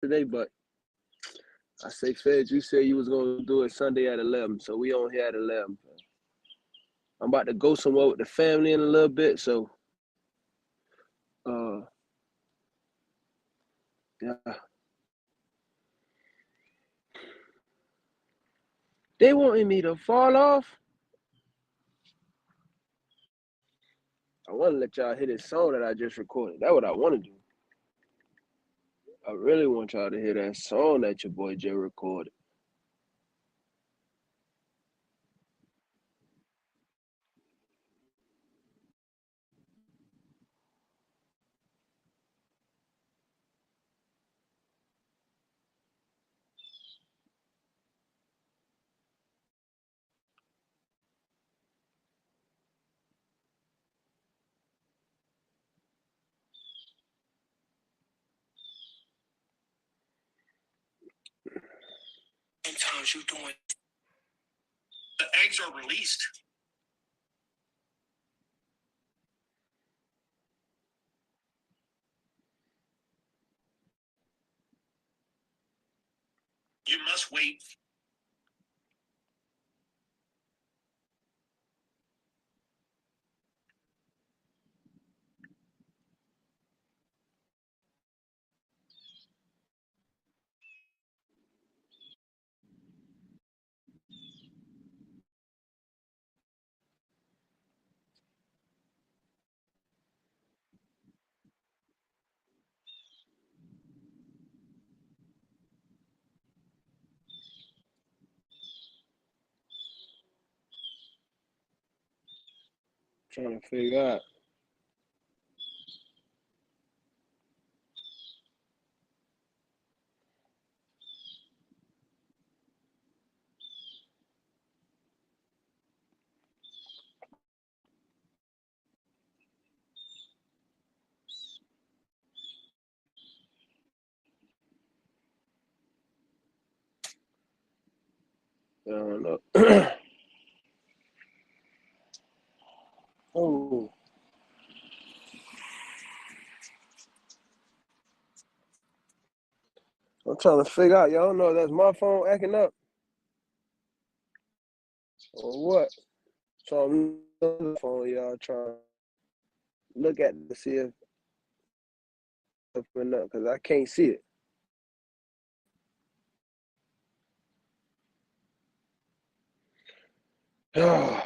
today, but I say, Feds, you said you was gonna do it Sunday at 11, so we on here at 11. I'm about to go somewhere with the family in a little bit, so yeah. They wanting me to fall off. I want to let y'all hear this song that I just recorded. That's what I want to do. I really want y'all to hear that song that your boy Jay recorded. Sometimes you doing. The eggs are released. You must wait. Trying to figure out. I don't know. Oh. I'm trying to figure out. Y'all don't know if that's my phone acting up or what. So I'm looking at the phone, y'all trying to look at it to see if it's opening up because I can't see it. Oh.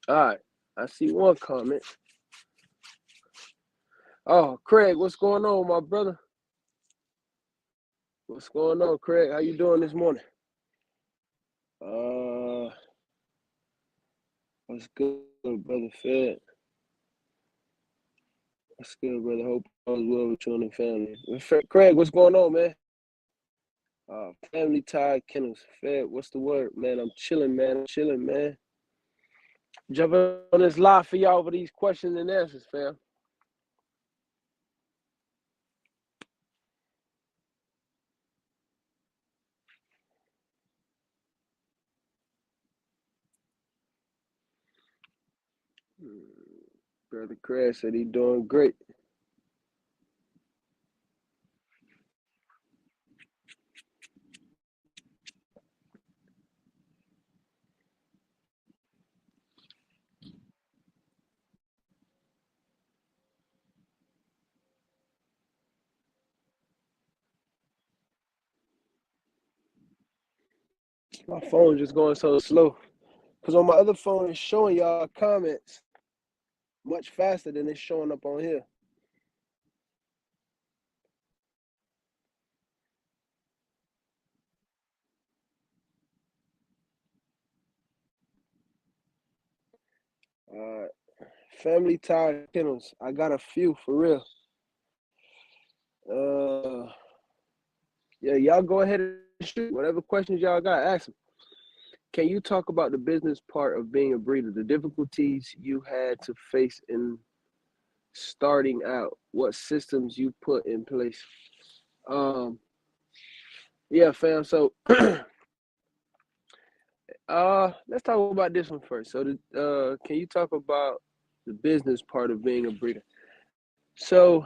All right, I see one comment. Oh, Craig, what's going on, my brother? What's going on, Craig? How you doing this morning? What's good, brother Fed? What's good, brother? Hope all is well with you and the family. Craig, what's going on, man? Family Tide Kennels. Fed, what's the word, man? I'm chilling, man. I'm chilling, man. Jumping on this live for y'all for these questions and answers, fam. Brother Craig said he doing great. My phone just going so slow. Because on my other phone, it's showing y'all comments much faster than it's showing up on here. Family Tide Kennels. I got a few for real. Yeah, y'all go ahead and shoot whatever questions y'all got. Ask them. can you talk about the business part of being a breeder, the difficulties you had to face in starting out, what systems you put in place? Yeah, fam. So let's talk about this one first. So can you talk about the business part of being a breeder? So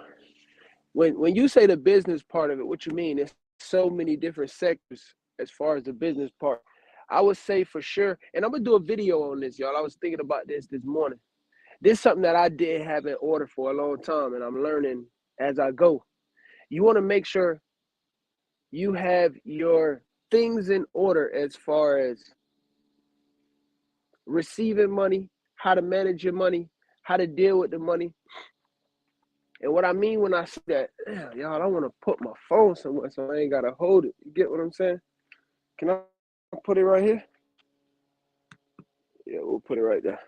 when you say the business part of it, what you mean? There's so many different sectors as far as the business part. I would say for sure, and I'm gonna do a video on this, y'all. I was thinking about this morning. This is something that I didn't have in order for a long time, and I'm learning as I go. You want to make sure you have your things in order as far as receiving money, how to manage your money, how to deal with the money. And what I mean when I say that, y'all, I want to put my phone somewhere so I ain't got to hold it. You get what I'm saying? Can I put it right here? Yeah, we'll put it right there.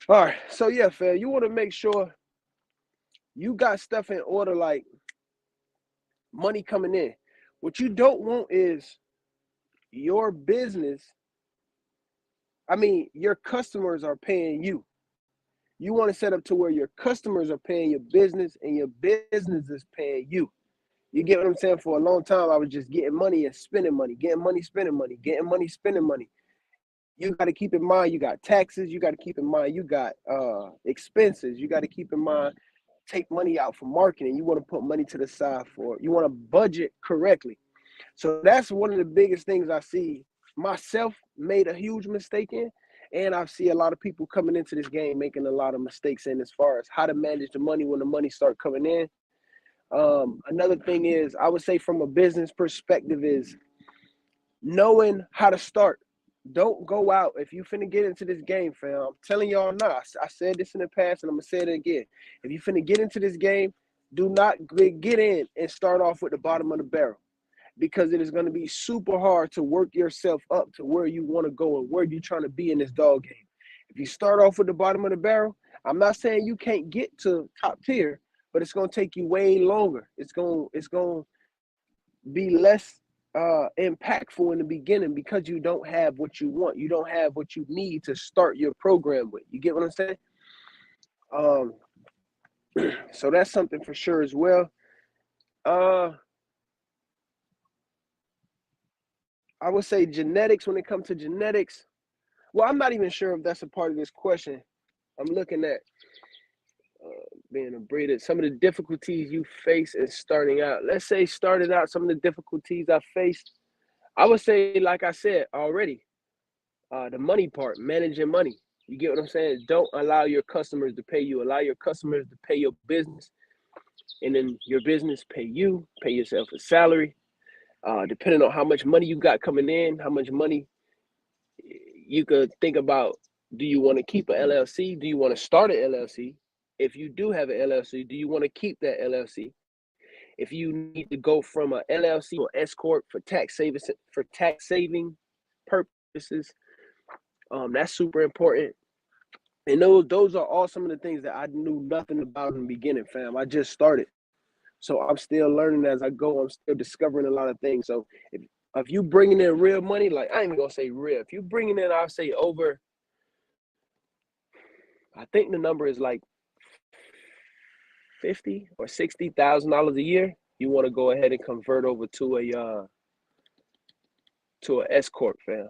All right. So, yeah, fam, you want to make sure you got stuff in order, like money coming in. What you don't want is your business. I mean, your customers are paying you. You want to set up to where your customers are paying your business and your business is paying you. You get what I'm saying? For a long time, I was just getting money and spending money, getting money, spending money, getting money, spending money. You got to keep in mind, you got taxes. You got to keep in mind, you got expenses. You got to keep in mind, take money out for marketing. You want to put money to the side for it. You want to budget correctly. So that's one of the biggest things I see myself made a huge mistake in. And I see a lot of people coming into this game making a lot of mistakes in as far as how to manage the money when the money start coming in. Another thing is, I would say from a business perspective, is knowing how to start. Don't go out. If you finna get into this game, fam, I'm telling y'all now, I said this in the past and I'm gonna say it again. If you finna get into this game, do not get in and start off with the bottom of the barrel, because it is going to be super hard to work yourself up to where you want to go and where you're trying to be in this dog game. If you start off with the bottom of the barrel, I'm not saying you can't get to top tier, but it's going to take you way longer. It's going to be less impactful in the beginning because you don't have what you want. You don't have what you need to start your program with. You get what I'm saying? So that's something for sure as well. I would say genetics, when it comes to genetics, well, I'm not even sure if that's a part of this question. I'm looking at being a breeder, some of the difficulties you face in starting out. Let's say started out, some of the difficulties I faced, I would say, like I said already, the money part, managing money. You get what I'm saying? Don't allow your customers to pay you. Allow your customers to pay your business, and then your business pay you, pay yourself a salary. Depending on how much money you got coming in, how much money you could think about. Do you want to keep an LLC? Do you want to start an LLC? If you do have an LLC, do you want to keep that LLC? If you need to go from an LLC or S corp for tax saving purposes, that's super important. And those are all some of the things that I knew nothing about in the beginning, fam. I just started, so I'm still learning as I go. I'm still discovering a lot of things. So if you bringing in real money, like, I ain't even gonna say real. If you bringing in, I'll say over, I think the number is like $50,000 or $60,000 a year. You want to go ahead and convert over to a S corp, fam.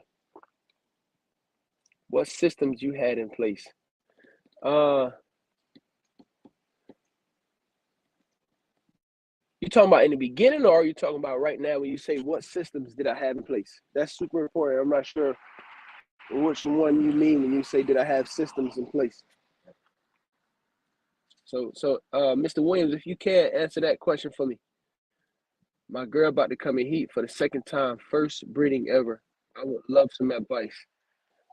What systems you had in place? You talking about in the beginning, or are you talking about right now when you say what systems did I have in place? That's super important. I'm not sure which one you mean when you say did I have systems in place. So Mr. Williams, if you can answer that question for me. My girl about to come in heat for the second time, first breeding ever. I would love some advice.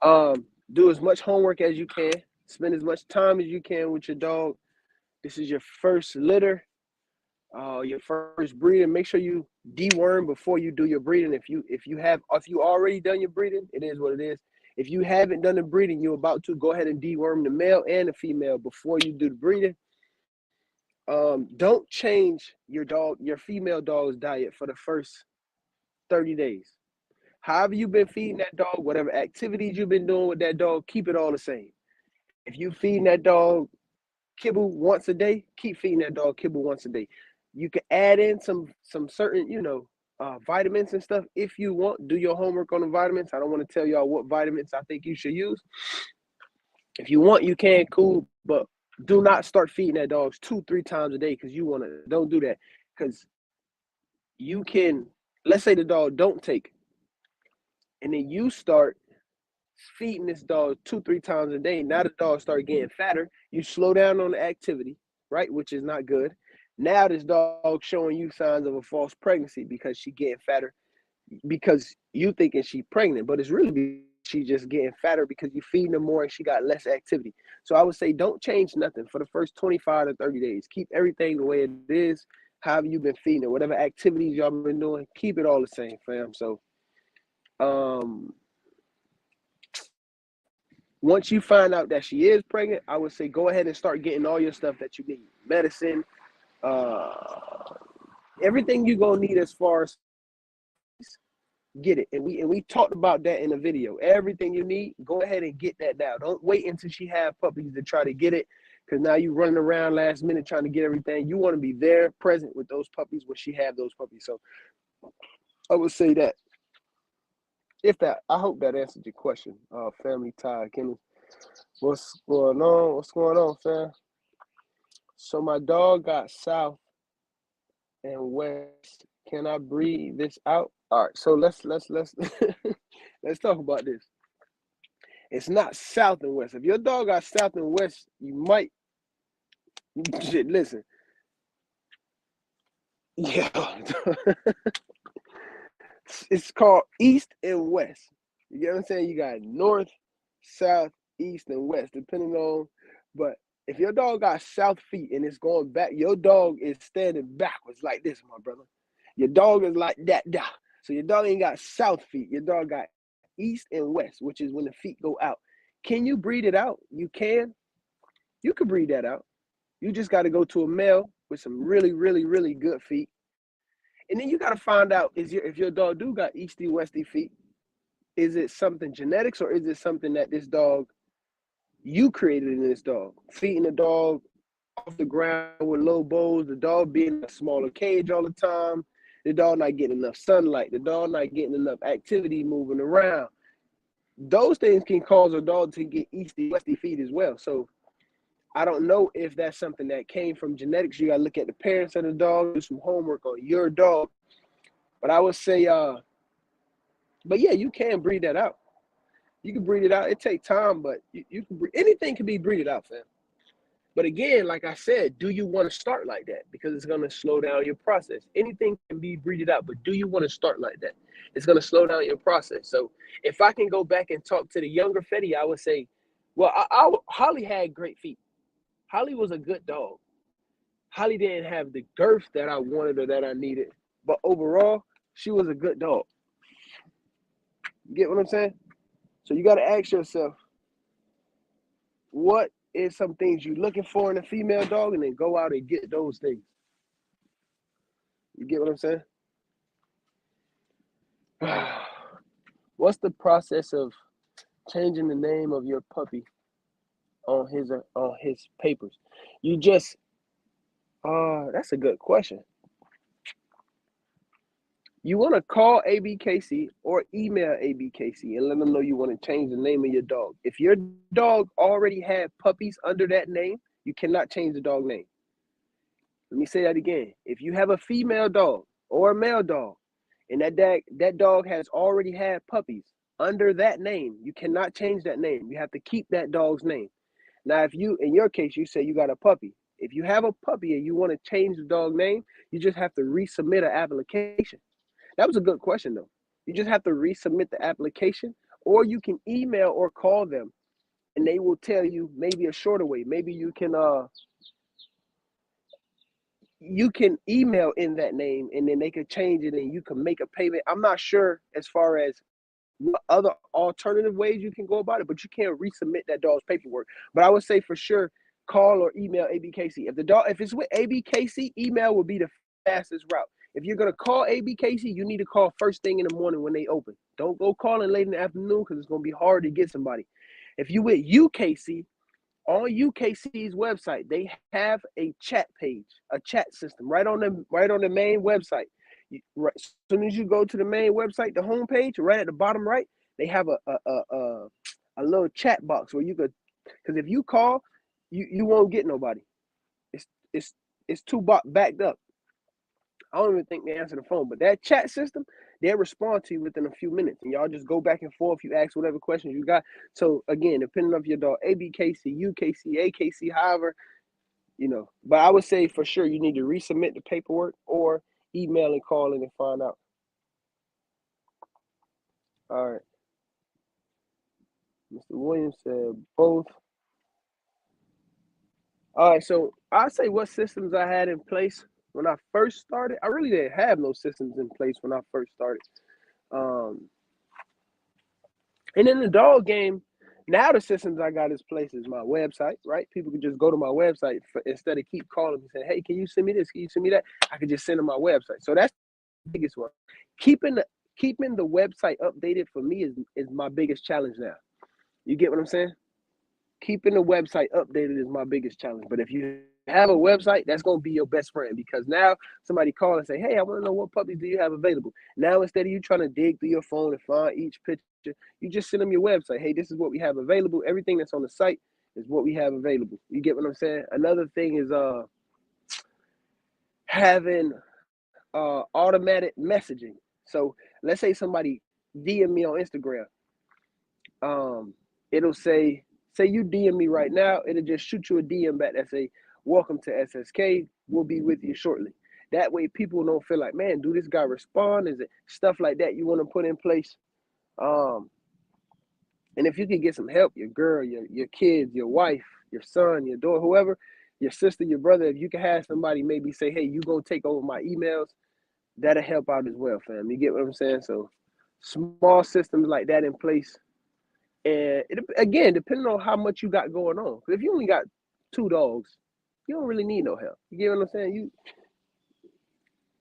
Do as much homework as you can. Spend as much time as you can with your dog. This is your first litter, your first breeding. Make sure you deworm before you do your breeding. If you already done your breeding, it is what it is. If you haven't done the breeding, you're about to go ahead and deworm the male and the female before you do the breeding. Don't change your female dog's diet for the first 30 days. However you've been feeding that dog, whatever activities you've been doing with that dog, keep it all the same. If you feeding that dog kibble once a day, keep feeding that dog kibble once a day. You can add in some certain, vitamins and stuff if you want. Do your homework on the vitamins. I don't want to tell y'all what vitamins I think you should use. If you want, you can, cool, but do not start feeding that dogs 2-3 times a day because you want to. Don't do that because you can. Let's say the dog don't take, and then you start feeding this dog 2-3 times a day. Now the dog start getting fatter. You slow down on the activity, right, which is not good. Now this dog showing you signs of a false pregnancy because she getting fatter because you thinking she pregnant, but it's really she just getting fatter because you feeding her more and she got less activity. So I would say don't change nothing for the first 25 to 30 days. Keep everything the way it is. However you've been feeding it, whatever activities y'all been doing, keep it all the same, fam. So once you find out that she is pregnant, I would say go ahead and start getting all your stuff that you need. Medicine, everything you're gonna need as far as get it. And we talked about that in a video. Everything you need, go ahead and get that now. Don't wait until she have puppies to try to get it, because now you running around last minute trying to get everything. You want to be there present with those puppies when she have those puppies. So I would say that. I hope that answered your question. Family tie, Kenneth. What's going on? What's going on, fam? So my dog got south and west. Can I breed this out? All right, so let's let's talk about this. It's not south and west. If your dog got south and west, you might shit. Listen, yeah, it's called east and west. You get what I'm saying? You got north, south, east, and west, depending on. But if your dog got south feet and it's going back, your dog is standing backwards like this, my brother. Your dog is like that. So your dog ain't got south feet. Your dog got east and west, which is when the feet go out. Can you breed it out? You can. You can breed that out. You just got to go to a male with some really, really, really good feet. And then you got to find out if your dog do got easty, westy feet, is it something genetics or is it something that this dog, you created in this dog? Feeding the dog off the ground with low bows, the dog being in a smaller cage all the time, the dog not getting enough sunlight, the dog not getting enough activity moving around. Those things can cause a dog to get easty, westy feet as well. So I don't know if that's something that came from genetics. You got to look at the parents of the dog, do some homework on your dog. But I would say, but yeah, you can breed that out. You can breed it out. It takes time, but you can breed, anything can be breeded out, fam. But again, like I said, do you want to start like that? Because it's going to slow down your process. Anything can be breeded out, but do you want to start like that? It's going to slow down your process. So if I can go back and talk to the younger Fetty, I would say, well, Holly had great feet. Holly was a good dog. Holly didn't have the girth that I wanted or that I needed. But overall, she was a good dog. You get what I'm saying? So you got to ask yourself, what is some things you're looking for in a female dog, and then go out and get those things. You get what I'm saying? What's the process of changing the name of your puppy on his papers? You just that's a good question. You want to call ABKC or email ABKC and let them know you want to change the name of your dog. If your dog already had puppies under that name, you cannot change the dog name. Let me say that again. If you have a female dog or a male dog, and that dog has already had puppies under that name, you cannot change that name. You have to keep that dog's name. Now, if you, in your case, you say you got a puppy. If you have a puppy and you want to change the dog name, you just have to resubmit an application. That was a good question, though. You just have to resubmit the application, or you can email or call them, and they will tell you maybe a shorter way. Maybe you can email in that name, and then they can change it, and you can make a payment. I'm not sure as far as what other alternative ways you can go about it, but you can't resubmit that dog's paperwork. But I would say for sure, call or email ABKC. If it's with ABKC, email will be the fastest route. If you're gonna call ABKC, you need to call first thing in the morning when they open. Don't go calling late in the afternoon because it's gonna be hard to get somebody. If you with UKC, on UKC's website, they have a chat page, a chat system right on the main website. As soon as you go to the main website, the home page, right at the bottom right, they have a little chat box where you could, because if you call, you won't get nobody. It's too backed up. I don't even think they answer the phone, but that chat system, they'll respond to you within a few minutes, and y'all just go back and forth. You ask whatever questions you got. So again, depending on your dog, ABKC, UKC, AKC, however, But I would say for sure you need to resubmit the paperwork or email and call in and find out. All right. Mr. Williams said both. All right, so I'll say what systems I had in place when I first started. I really didn't have no systems in place when I first started. And in the dog game, now the systems I got in place is my website, right? People can just go to my website instead of keep calling me saying, hey, can you send me this? Can you send me that? I could just send them my website. So that's the biggest one. Keeping the website updated for me is my biggest challenge now. You get what I'm saying? Keeping the website updated is my biggest challenge. But if you have a website, that's going to be your best friend, because now somebody call and say, hey, I want to know what puppies do you have available. Now, instead of you trying to dig through your phone and find each picture, you just send them your website. Hey, this is what we have available. Everything that's on the site is what we have available. You get what I'm saying? Another thing is having automatic messaging. So let's say somebody DM me on Instagram. It'll say you DM me right now, it'll just shoot you a DM back that say, welcome to SSK, we'll be with you shortly. That way people don't feel like, man, do this guy respond? Is it stuff like that you want to put in place? And if you can get some help, your girl, your kids, your wife, your son, your daughter, whoever, your sister, your brother, if you can have somebody maybe say, hey, you gonna take over my emails, that'll help out as well, fam. You get what I'm saying? So small systems like that in place. And again, depending on how much you got going on. Because if you only got 2 dogs, you don't really need no help. You get what I'm saying?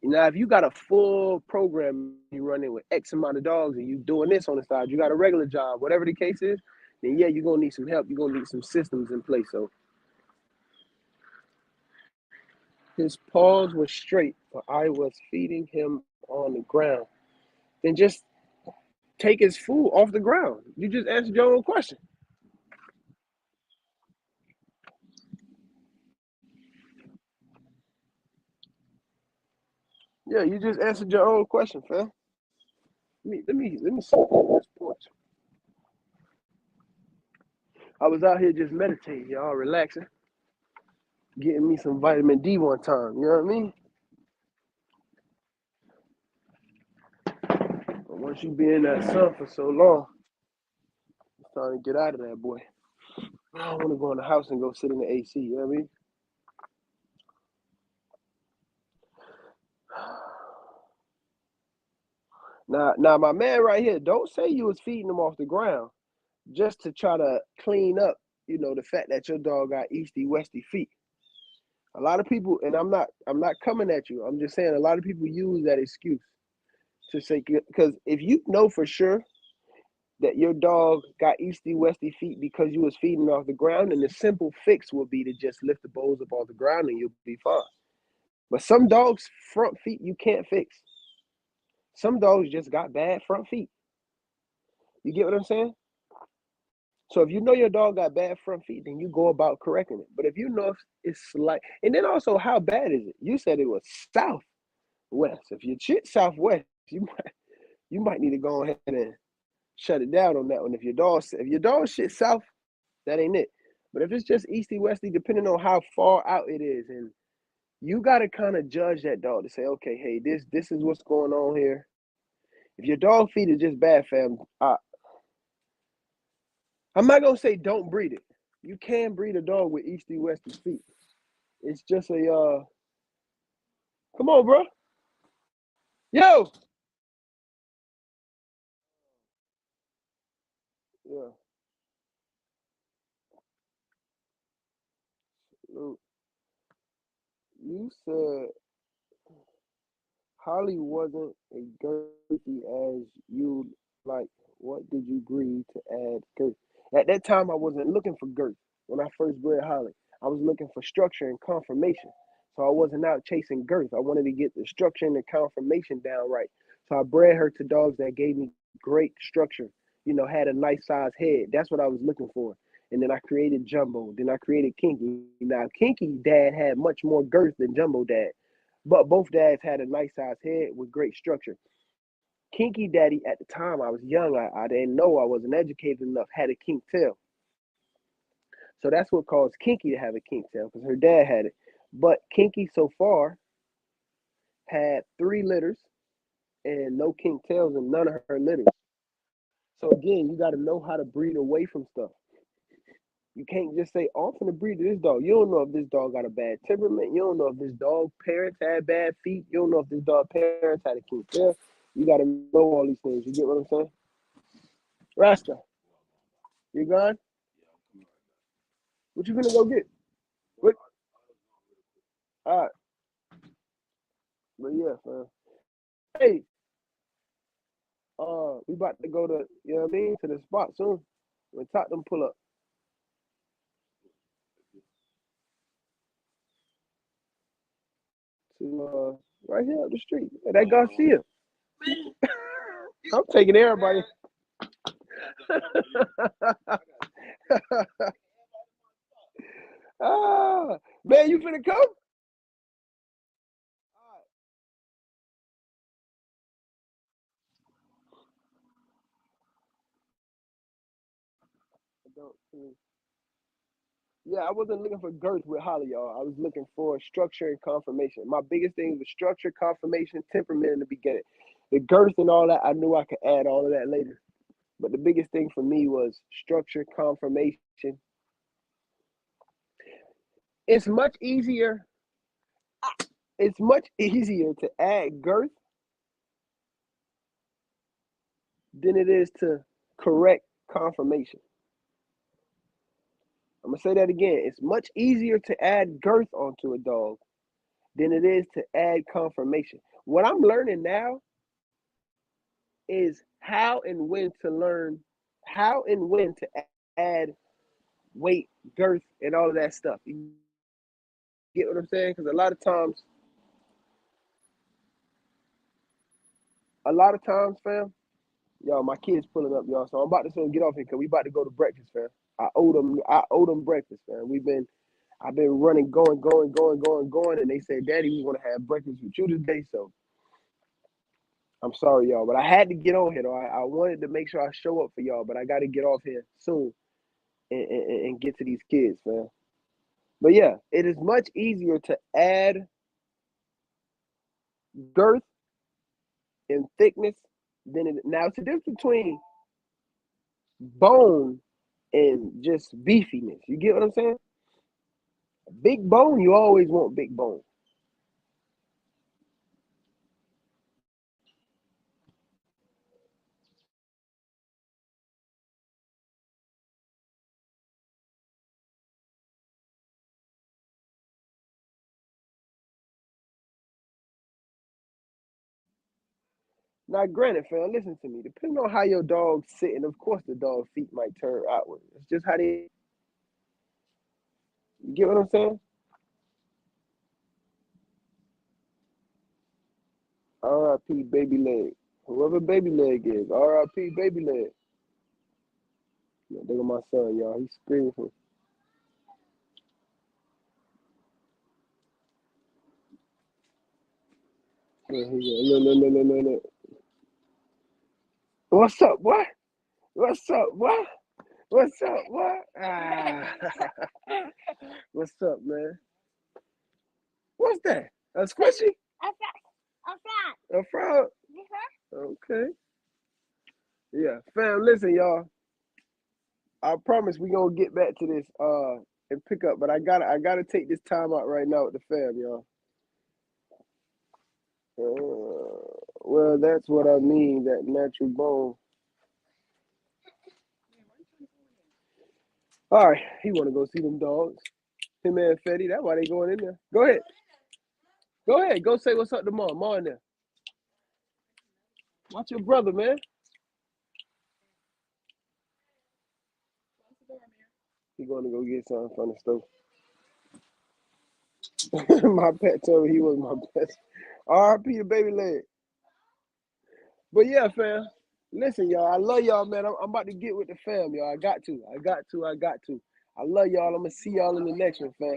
Now, if you got a full program you running with X amount of dogs and you doing this on the side, you got a regular job, whatever the case is, then yeah, you're gonna need some help. You're gonna need some systems in place. So his paws were straight, but I was feeding him on the ground. Then just take his food off the ground. You just answered your own question. Yeah, you just answered your own question, fam. Let me see this porch. I was out here just meditating, y'all, relaxing, getting me some vitamin D one time. You know what I mean? But once you be in that sun for so long, it's time to get out of that, boy. I don't want to go in the house and go sit in the AC. You know what I mean? Now, my man right here, don't say you was feeding him off the ground just to try to clean up, the fact that your dog got easty westy feet. A lot of people, and I'm not coming at you. I'm just saying a lot of people use that excuse to say, because if you know for sure that your dog got easty westy feet because you was feeding off the ground, and the simple fix would be to just lift the bowls up off the ground and you'll be fine. But some dogs' front feet you can't fix. Some dogs just got bad front feet. You get what I'm saying? So if you know your dog got bad front feet, then you go about correcting it. But if you know it's slight, and then also how bad is it? You said it was southwest. If you shit southwest, you might need to go ahead and shut it down on that one. If your dog shit south, that ain't it. But if it's just easty westy, depending on how far out it is, and you gotta kind of judge that dog to say, okay, hey, this is what's going on here. If your dog feet is just bad, fam, I'm not gonna say don't breed it. You can breed a dog with easty westy feet. It's just a come on, bro. Yo. Yeah. You said Holly wasn't as girthy as you like. What did you agree to add girth? At that time, I wasn't looking for girth when I first bred Holly. I was looking for structure and conformation. So I wasn't out chasing girth. I wanted to get the structure and the conformation down right. So I bred her to dogs that gave me great structure, had a nice size head. That's what I was looking for. And then I created Jumbo. Then I created Kinky. Now, Kinky dad had much more girth than Jumbo dad. But both dads had a nice size head with great structure. Kinky Daddy, at the time I was young, I didn't know, I wasn't educated enough, had a kink tail. So that's what caused Kinky to have a kink tail because her dad had it. But Kinky so far had 3 litters and no kink tails in none of her litters. So again, you got to know how to breed away from stuff. You can't just say, oh, I'm going to breed to this dog. You don't know if this dog got a bad temperament. You don't know if this dog parents had bad feet. You don't know if this dog parents had a kink tail. You got to know all these things. You get what I'm saying? Rasta, you gone? What you gonna go get? What? All right. But yeah, man. Hey, we about to go to, to the spot soon. When Tottenham pull up. To right here up the street. That Garcia. I'm taking everybody. Man, you finna come? Yeah, I wasn't looking for girth with Holly, y'all. I was looking for structure and confirmation. My biggest thing was structure, confirmation, temperament in the beginning. The girth and all that, I knew I could add all of that later. But the biggest thing for me was structure, confirmation. It's much easier. It's much easier to add girth than it is to correct confirmation. I'm gonna say that again. It's much easier to add girth onto a dog than it is to add confirmation. What I'm learning now is how and when to learn, how and when to add weight, girth, and all of that stuff. You get what I'm saying? Because a lot of times, fam, y'all, my kids pulling up, y'all. So I'm about to soon get off here because we about to go to breakfast, fam. I owe them breakfast, fam. I've been running, going, and they said, Daddy, we want to have breakfast with you today. So I'm sorry, y'all, but I had to get on here though. I wanted to make sure I show up for y'all, but I got to get off here soon and get to these kids, man. But yeah, it is much easier to add girth and thickness than it. Now it's a difference between bone and just beefiness. You get what I'm saying? Big bone, you always want big bone. Now, granted, fam, listen to me. Depending on how your dog's sitting, of course the dog's feet might turn outward. It's just how they. You get what I'm saying? R.I.P. Baby leg. Whoever baby leg is, R.I.P. baby leg. Yeah, look at my son, y'all. He's screaming for. Yeah, look. What's up, what? What's up, what? What's up, what? What's up, man? What's that? A squishy? A frog? Okay. Yeah, fam. Listen, y'all. I promise we gonna get back to this and pick up, but I gotta take this time out right now with the fam, y'all. Well, that's what I mean. That natural bone. All right, he want to go see them dogs. Him and Fetty. That's why they going in there. Go ahead. Go ahead. Go say what's up to mom. Mom in there. Watch your brother, man. He going to go get something from the store. My pet told me he was my best. R.I.P. the baby leg. But yeah, fam. Listen, y'all. I love y'all, man. I'm about to get with the fam, y'all. I got to. I love y'all. I'm gonna see y'all in the next one, fam.